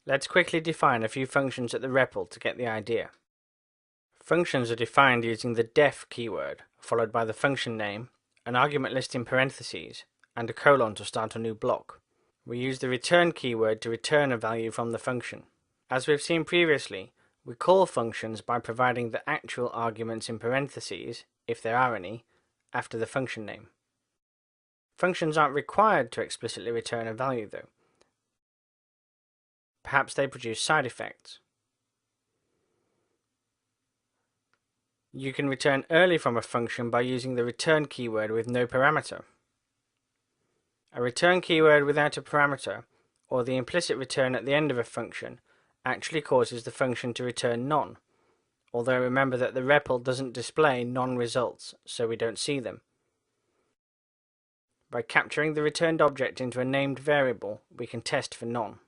Let's quickly define a few functions at the REPL to get the idea. Functions are defined using the def keyword, followed by the function name, an argument list in parentheses, and a colon to start a new block. We use the return keyword to return a value from the function. As we've seen previously, we call functions by providing the actual arguments in parentheses, if there are any, after the function name. Functions aren't required to explicitly return a value though. Perhaps they produce side effects. You can return early from a function by using the return keyword with no parameter. A return keyword without a parameter, or the implicit return at the end of a function, actually causes the function to return none, although remember that the REPL doesn't display non-results, so we don't see them. By capturing the returned object into a named variable, we can test for none.